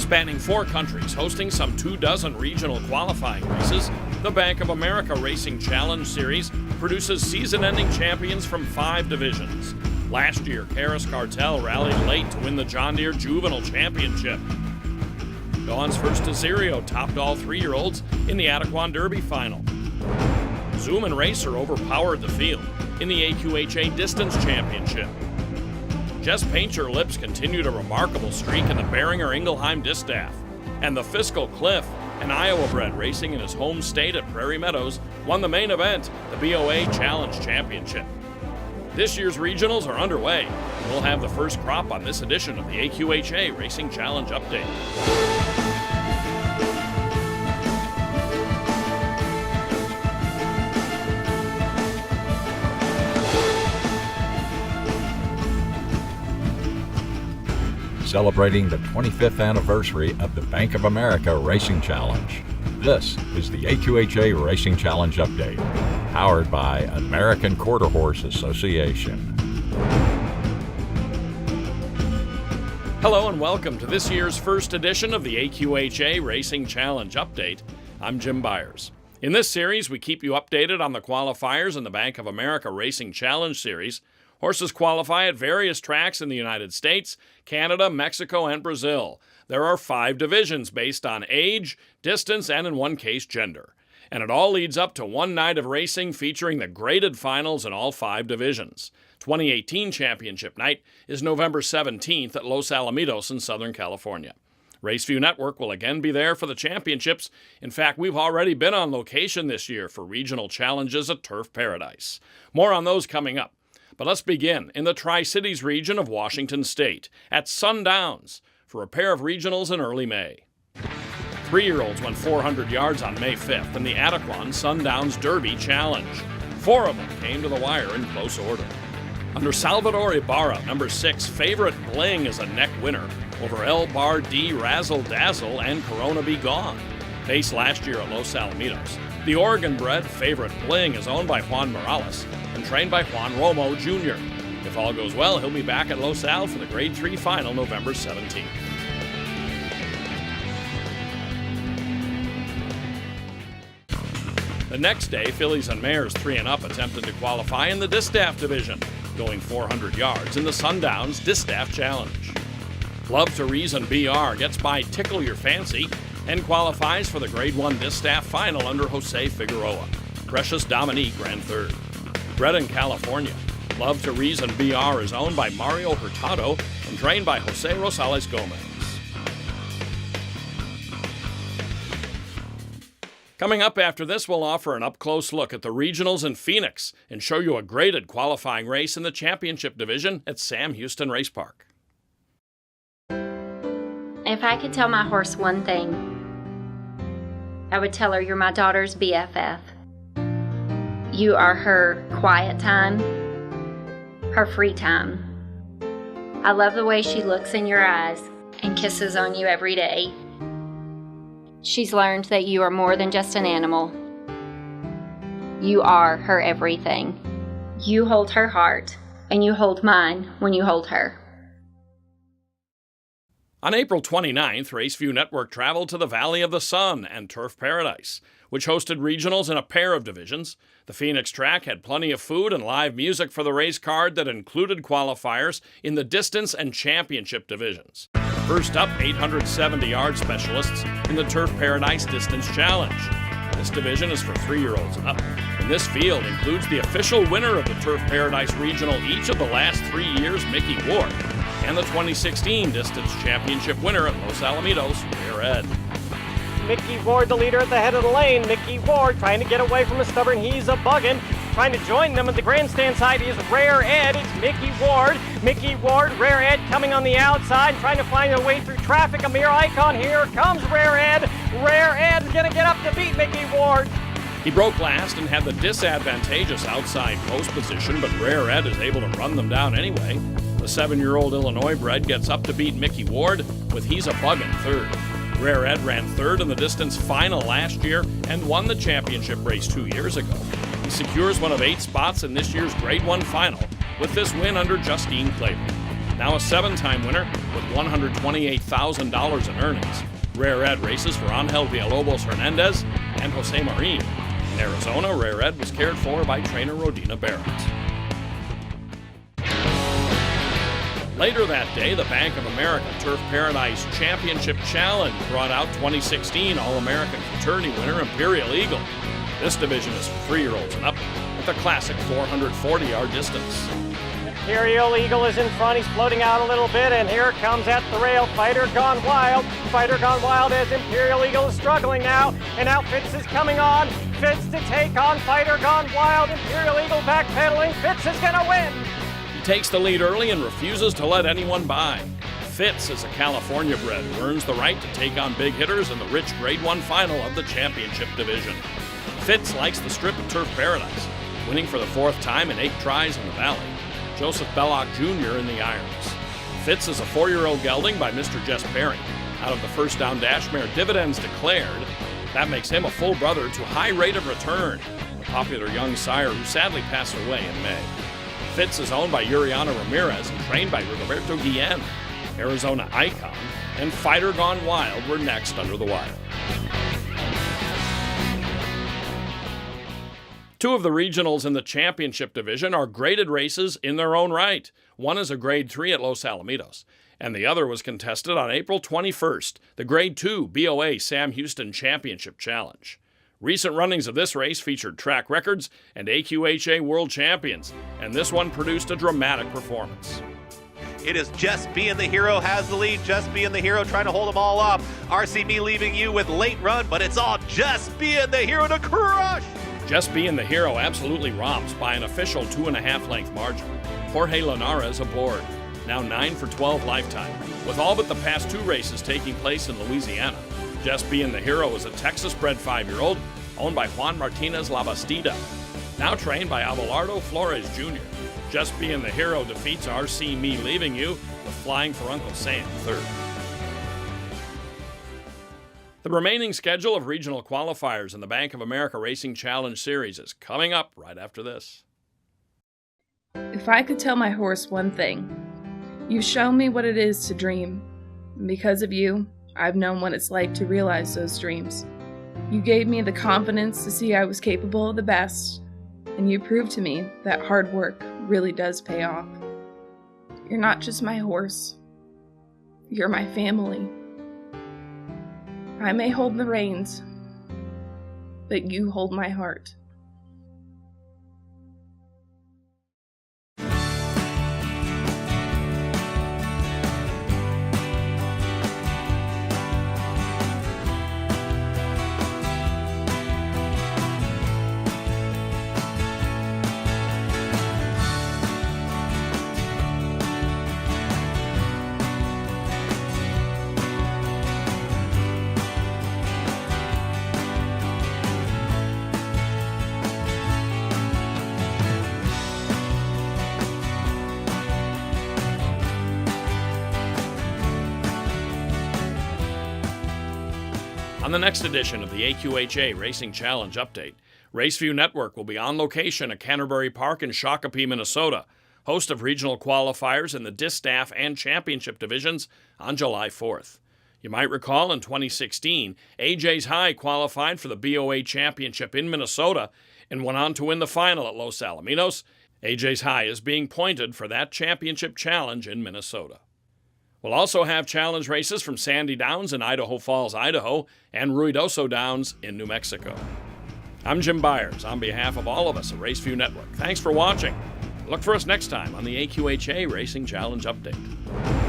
Spanning 4 countries, hosting some 24 regional qualifying races, the Bank of America Racing Challenge Series produces season-ending champions from 5 divisions. Last year, CARRIS CARTEL rallied late to win the John Deere Juvenile Championship. DAUNS first DESIRIO topped all 3-year-olds in the ADEQUAN Derby final. ZOOMIN Racer overpowered the field in the AQHA Distance Championship. JESS Paint Your Lips continued a remarkable streak in the BOERHRINGER INGELHEIM Distaff. And the FISCAL Cliff, an Iowa-bred racing in his home state at Prairie Meadows, won the main event, the BOA Challenge Championship. This year's regionals are underway, and we'll have the first crop on this edition of the AQHA Racing Challenge Update. Celebrating the 25th anniversary of the Bank of America Racing Challenge. This is the AQHA Racing Challenge Update, powered by American Quarter Horse Association. Hello and welcome to this year's first edition of the AQHA Racing Challenge Update. I'm Jim Byers. In this series, we keep you updated on the qualifiers in the Bank of America Racing Challenge Series. Horses qualify at various tracks in the United States, Canada, Mexico, and Brazil. There are 5 divisions based on age, distance, and in one case, gender. And it all leads up to one night of racing featuring the graded finals in all 5 divisions. 2018 Championship Night is November 17th at Los Alamitos in Southern California. Raceview Network will again be there for the championships. In fact, we've already been on location this year for regional challenges at Turf Paradise. More on those coming up. But let's begin in the Tri-Cities region of Washington State at Sundowns for a pair of regionals in early May. 3-year-olds went 400 yards on May 5th in the ADEQUAN Sundowns Derby Challenge. 4 of them came to the wire in close order. Under Salvador Ibarra, number 6, Favorite Bling is a neck winner over El Bar D, RAZLE, DAZLE, and Corona Be Gone. Based last year at Los Alamitos, the Oregon-bred Favorite Bling is owned by Juan Morales and trained by Juan Romo Jr. If all goes well, he'll be back at Los Al for the Grade 3 final November 17th. The next day, fillies and mares 3 and up attempted to qualify in the Distaff division, going 400 yards in the Sundowns Distaff Challenge. Love to Reason BR gets by Tickle Your Fancy and qualifies for the Grade 1 Distaff final under Jose Figueroa. Precious Dominique ran 3rd. Bred in California, Love to Reason BR is owned by Mario Hurtado and trained by Jose Rosales Gomez. Coming up after this, we'll offer an up-close look at the regionals in Phoenix and show you a graded qualifying race in the championship division at Sam Houston Race Park. If I could tell my horse one thing, I would tell her you're my daughter's BFF. You are her quiet time, her free time. I love the way she looks in your eyes and kisses on you every day. She's learned that you are more than just an animal. You are her everything. You hold her heart, and you hold mine when you hold her. On April 29th, Raceview Network traveled to the Valley of the Sun and Turf Paradise, which hosted regionals in a pair of divisions. The Phoenix track had plenty of food and live music for the race card that included qualifiers in the distance and championship divisions. First up, 870-yard specialists in the Turf Paradise Distance Challenge. This division is for 3-year-olds and up, and this field includes the official winner of the Turf Paradise Regional each of the last 3 years, Mickey Ward, and the 2016 Distance Championship winner at Los Alamitos, Rare Ed. Mickey Ward, the leader at the head of the lane. Mickey Ward trying to get away from a stubborn He's a Buggin'. Trying to join them at the grandstand side is Rare Ed. It's Mickey Ward. Mickey Ward, Rare Ed coming on the outside, trying to find a way through traffic. A mere icon here comes Rare Ed. Rare Ed's going to get up to beat Mickey Ward. He broke last and had the disadvantageous outside post position, but Rare Ed is able to run them down anyway. The 7-year-old Illinois bred gets up to beat Mickey Ward with He's a Buggin' 3rd. Rare Ed ran 3rd in the distance final last year and won the championship race 2 years ago. He secures one of 8 spots in this year's Grade 1 final with this win under Justine Clayton. Now a 7-time winner, with $128,000 in earnings. Rare Ed races for Angel Villalobos Hernandez and Jose Marin. In Arizona, Rare Ed was cared for by trainer Rodina Barrett. Later that day, the Bank of America Turf Paradise Championship Challenge brought out 2016 All-American Fraternity winner Imperial Eagle. This division is for 3-year-olds and up at the classic 440-yard distance. Imperial Eagle is in front. He's floating out a little bit, and here comes at the rail Fighter Gone Wild. Fighter Gone Wild as Imperial Eagle is struggling now, and now Fitz is coming on. Fitz to take on Fighter Gone Wild. Imperial Eagle backpedaling. Fitz is going to win. He takes the lead early and refuses to let anyone by. Fitz is a California bred who earns the right to take on big hitters in the rich Grade 1 final of the championship division. Fitz likes the strip of Turf Paradise, winning for the 4th time in 8 tries in the Valley. Joseph Belloc Jr. in the irons. Fitz is a 4-year-old gelding by Mr. Jess Perry. Out of the first down dash mare Dividends Declared, that makes him a full brother to High Rate of Return, a popular young sire who sadly passed away in May. Fitz is owned by Yuriana Ramirez and trained by Rigoberto Guillen. Arizona Icon and Fighter Gone Wild were next under the wire. 2 of the regionals in the championship division are graded races in their own right. One is a Grade 3 at Los Alamitos, and the other was contested on April 21st, the Grade 2 BOA Sam Houston Championship Challenge. Recent runnings of this race featured track records and AQHA world champions, and this one produced a dramatic performance. It is Just Being the Hero has the lead. Just Being the Hero trying to hold them all off. RCB leaving you with late run, but it's all Just Being the Hero to crush. Just Being the Hero absolutely romps by an official 2.5 length margin. Jorge Linares aboard, now 9 for 12 lifetime. With all but the past 2 races taking place in Louisiana, Just Being the Hero is a Texas-bred 5-year-old owned by Juan Martinez Labastida, now trained by Abelardo Flores Jr. Just Being the Hero defeats RC Me Leaving You with Flying for Uncle Sam third. The remaining schedule of regional qualifiers in the Bank of America Racing Challenge Series is coming up right after this. If I could tell my horse one thing, you've shown me what it is to dream. And because of you, I've known what it's like to realize those dreams. You gave me the confidence to see I was capable of the best, and you proved to me that hard work really does pay off. You're not just my horse. You're my family. I may hold the reins, but you hold my heart. On the next edition of the AQHA Racing Challenge Update, Raceview Network will be on location at Canterbury Park in Shakopee, Minnesota, host of regional qualifiers in the Distaff and Championship divisions on July 4th. You might recall in 2016, AJ's High qualified for the BOA Championship in Minnesota and went on to win the final at Los Alamitos. AJ's High is being pointed for that championship challenge in Minnesota. We'll also have challenge races from Sandy Downs in Idaho Falls, Idaho, and Ruidoso Downs in New Mexico. I'm Jim Byers on behalf of all of us at Raceview Network. Thanks for watching. Look for us next time on the AQHA Racing Challenge Update.